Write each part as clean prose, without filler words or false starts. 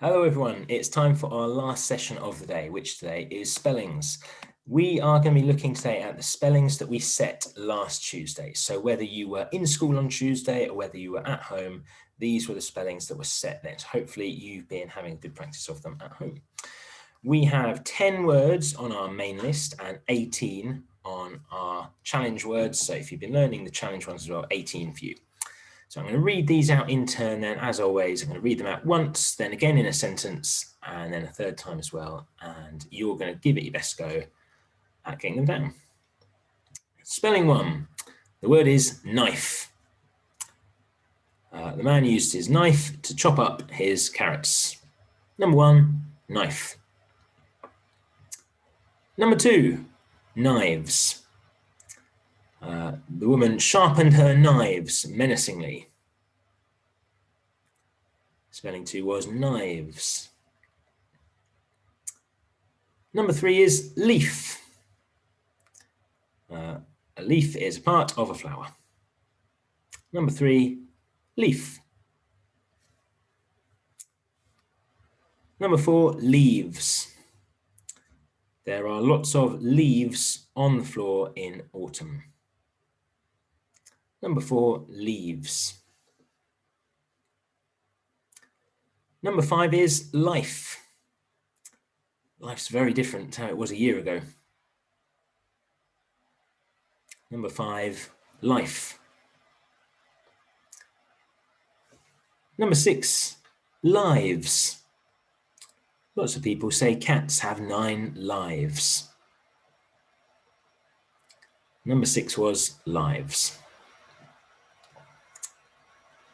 Hello everyone, it's time for our last session of the day, which today is spellings. We are going to be looking today at the spellings that we set last Tuesday. So whether you were in school on Tuesday or whether you were at home, these were the spellings that were set then. So hopefully you've been having good practice of them at home. We have 10 words on our main list and 18 on our challenge words. So if you've been learning the challenge ones as well, 18 for you. So I'm going to read these out in turn then, as always. I'm going to read them out once, then again in a sentence, and then a third time as well. And you're going to give it your best go at getting them down. Spelling one. The word is knife. The man used his knife to chop up his carrots. Number one, knife. Number two, knives. The woman sharpened her knives menacingly. Spelling two was knives. Number three is leaf. A leaf is a part of a flower. Number three, leaf. Number four, leaves. There are lots of leaves on the floor in autumn. Number four, leaves. Number five is life. Life's very different to how it was a year ago. Number five, life. Number six, lives. Lots of people say cats have 9 lives. Number six was lives.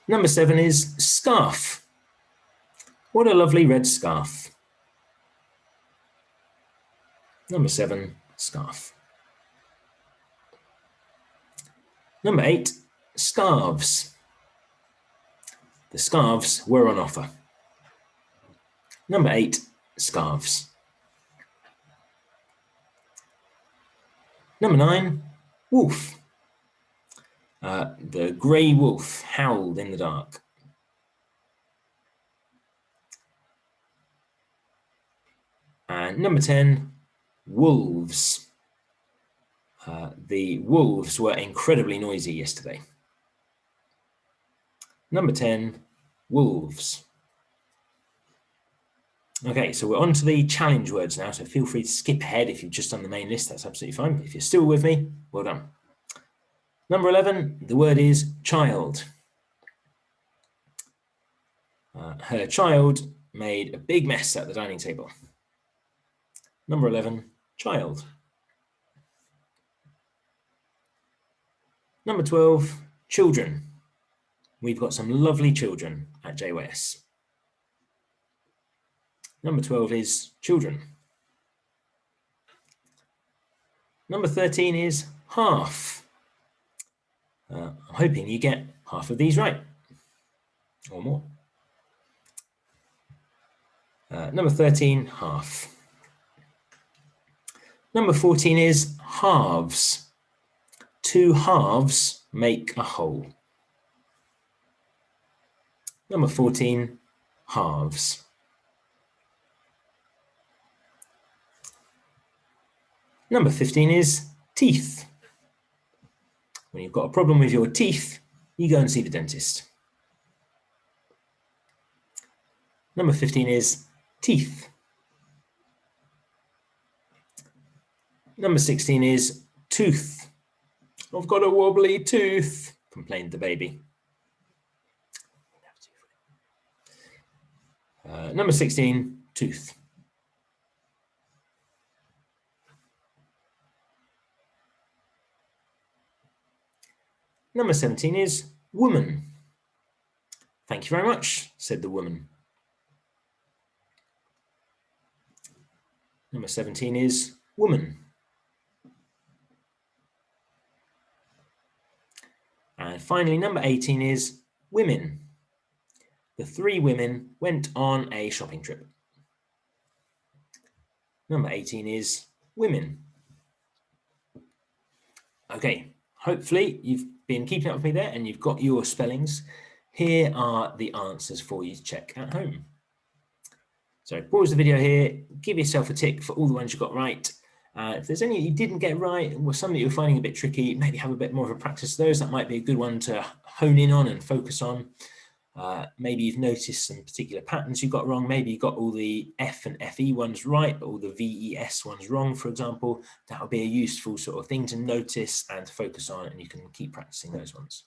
Number seven is scarf. What a lovely red scarf. Number seven, scarf. Number eight, scarves. The scarves were on offer. Number eight, scarves. Number nine, wolf. The grey wolf howled in the dark. And number 10, wolves. The wolves were incredibly noisy yesterday. Number 10, wolves. Okay, so we're on to the challenge words now, so feel free to skip ahead if you've just done the main list, that's absolutely fine. If you're still with me, well done. Number 11, the word is child. Her child made a big mess at the dining table. Number 11, child. Number 12, children. We've got some lovely children at JYS. Number 12 is children. Number 13 is half. I'm hoping you get half of these right, or more. Number 13, half. Number 14 is halves. 2 halves make a whole. Number 14, halves. Number 15 is teeth. When you've got a problem with your teeth, you go and see the dentist. Number 15 is teeth. Number 16 is tooth. I've got a wobbly tooth, complained the baby. Number 16, tooth. Number 17 is woman. Thank you very much, said the woman. Number 17 is woman. And finally, number 18 is women. The 3 women went on a shopping trip. Number 18 is women. Okay, hopefully you've been keeping up with me there and you've got your spellings. Here are the answers for you to check at home. So pause the video here, give yourself a tick for all the ones you got right. If there's any you didn't get right, or some that you're finding a bit tricky, maybe have a bit more of a practice of those. That might be a good one to hone in on and focus on. Maybe you've noticed some particular patterns you got wrong. Maybe you got all the F and FE ones right, but all the VES ones wrong, for example. That would be a useful sort of thing to notice and to focus on, and you can keep practicing those ones.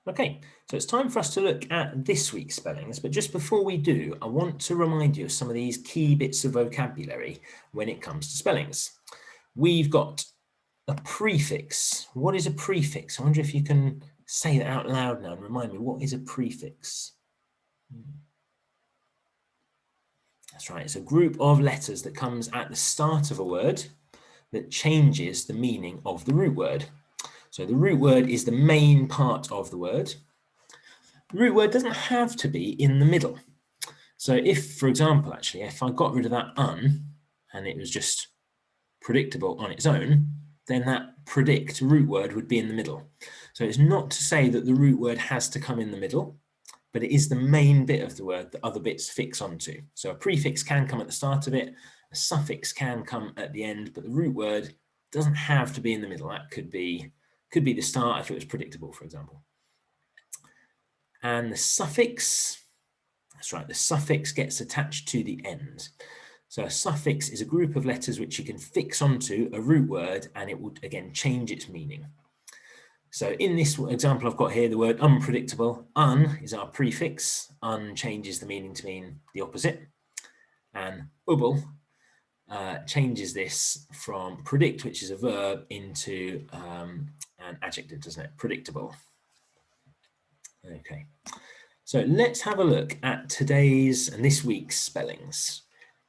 Okay, so it's time for us to look at this week's spellings, but just before we do, I want to remind you of some of these key bits of vocabulary when it comes to spellings. We've got a prefix. What is a prefix? I wonder if you can say that out loud now and remind me, what is a prefix? That's right, it's a group of letters that comes at the start of a word that changes the meaning of the root word. So the root word is the main part of the word. The root word doesn't have to be in the middle. So if, for example, actually, if I got rid of that un and it was just predictable on its own, then that predict root word would be in the middle. So it's not to say that the root word has to come in the middle, but it is the main bit of the word that other bits fix onto. So a prefix can come at the start of it, a suffix can come at the end, but the root word doesn't have to be in the middle. That could be the start if it was predictable, for example. And the suffix, that's right, the suffix gets attached to the end. So a suffix is a group of letters which you can fix onto a root word and it will again change its meaning. So in this example I've got here the word unpredictable. Un is our prefix. Un changes the meaning to mean the opposite. And ubble changes this from predict, which is a verb, into an adjective, doesn't it? Predictable. Okay, so let's have a look at today's and this week's spellings.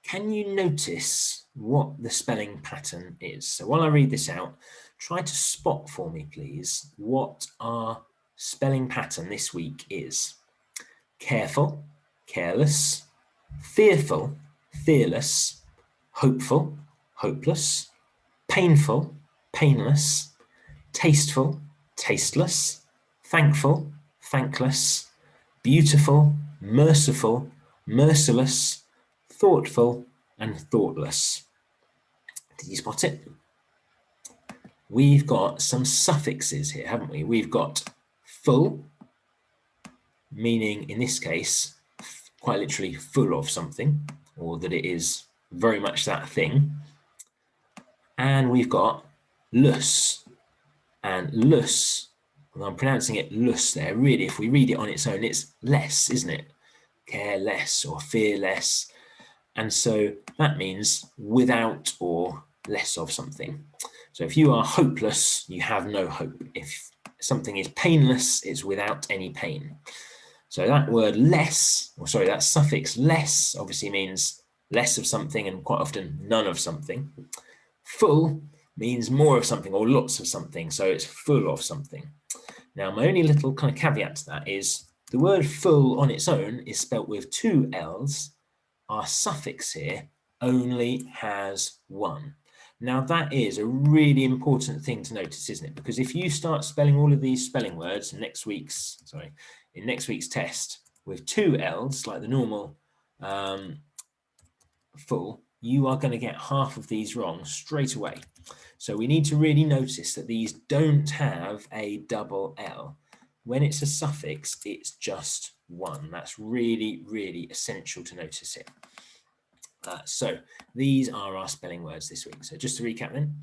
Can you notice what the spelling pattern is? So while I read this out, try to spot for me, please, what our spelling pattern this week is. Careful, careless, fearful, fearless, hopeful, hopeless, painful, painless, tasteful, tasteless, thankful, thankless, beautiful, merciful, merciless, thoughtful, and thoughtless. Did you spot it? We've got some suffixes here, haven't we? We've got full, meaning in this case, quite literally full of something, or that it is very much that thing. And we've got lus, and lus, well, I'm pronouncing it lus there. Really, if we read it on its own, it's less, isn't it? Careless or fearless. And so that means without or less of something. So if you are hopeless, you have no hope. If something is painless, it's without any pain. So that word less, or sorry, that suffix less obviously means less of something and quite often none of something. Full means more of something or lots of something, so it's full of something. Now, my only little kind of caveat to that is the word full on its own is spelt with two L's. Our suffix here only has one. Now, that is a really important thing to notice, isn't it? Because if you start spelling all of these spelling words in next week's test with two L's, like the normal full, you are going to get half of these wrong straight away. So we need to really notice that these don't have a double L. When it's a suffix, it's just one. That's really, really essential to notice it. So these are our spelling words this week. So just to recap then,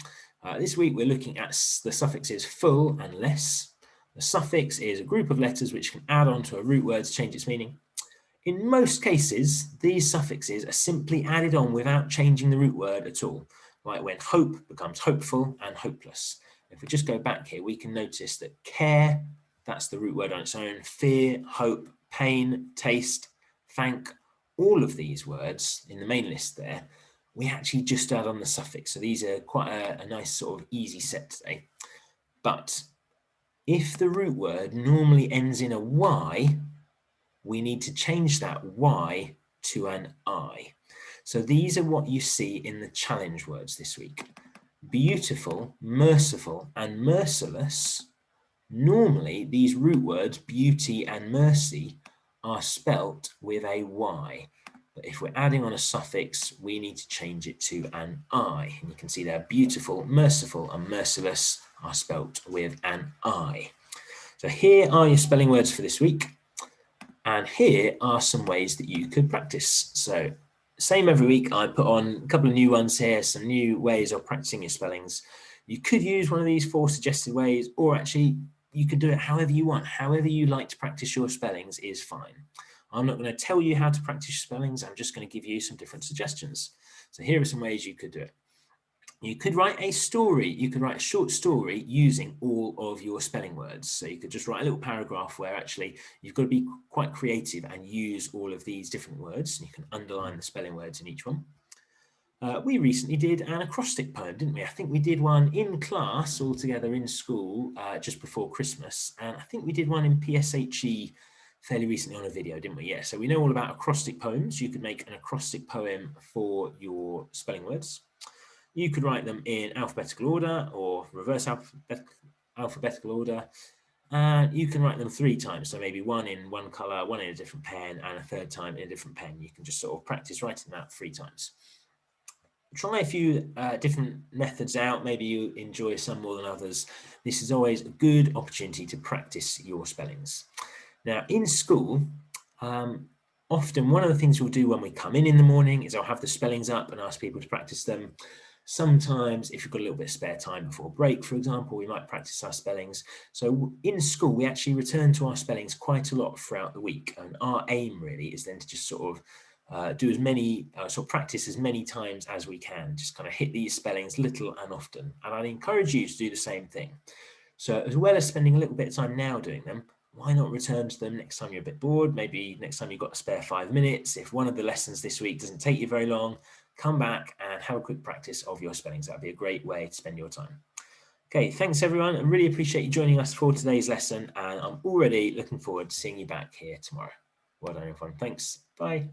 this week we're looking at the suffixes full and less. The suffix is a group of letters which can add on to a root word to change its meaning. In most cases, these suffixes are simply added on without changing the root word at all, like when hope becomes hopeful and hopeless. If we just go back here, we can notice that care, that's the root word on its own, fear, hope, pain, taste, thank, all of these words in the main list there, we actually just add on the suffix. So these are quite a nice sort of easy set today. But if the root word normally ends in a Y, we need to change that Y to an I. So these are what you see in the challenge words this week. Beautiful, merciful, and merciless. Normally, these root words, beauty and mercy, are spelt with a Y. But if we're adding on a suffix, we need to change it to an I. And you can see there, beautiful, merciful, and merciless are spelt with an I. So here are your spelling words for this week. And here are some ways that you could practice. So same every week, I put on a couple of new ones here, some new ways of practicing your spellings. You could use one of these 4 suggested ways, or actually you could do it however you want. However you like to practice your spellings is fine. I'm not going to tell you how to practice your spellings. I'm just going to give you some different suggestions. So here are some ways you could do it. You could write a story. You could write a short story using all of your spelling words. So you could just write a little paragraph where actually you've got to be quite creative and use all of these different words. You can underline the spelling words in each one. We recently did an acrostic poem, didn't we? I think we did one in class all together in school just before Christmas. And I think we did one in PSHE fairly recently on a video, didn't we? Yeah, so we know all about acrostic poems. You could make an acrostic poem for your spelling words. You could write them in alphabetical order or reverse alphabetical order. And you can write them 3 times. So maybe one in one color, one in a different pen, and a 3rd time in a different pen. You can just sort of practice writing that 3 times. Try a few different methods out. Maybe you enjoy some more than others. This is always a good opportunity to practice your spellings. Now, in school, often one of the things we'll do when we come in the morning is I'll have the spellings up and ask people to practice them. Sometimes, if you've got a little bit of spare time before break, for example, we might practice our spellings. So in school, we actually return to our spellings quite a lot throughout the week. And our aim really is then to just sort of do as many, sort of practice as many times as we can, just kind of hit these spellings little and often. And I'd encourage you to do the same thing. So as well as spending a little bit of time now doing them, why not return to them next time you're a bit bored? Maybe next time you've got a spare 5 minutes. If one of the lessons this week doesn't take you very long, come back and have a quick practice of your spellings. That'd be a great way to spend your time. Okay, thanks everyone. I really appreciate you joining us for today's lesson, and I'm already looking forward to seeing you back here tomorrow. Well done everyone. Thanks. Bye.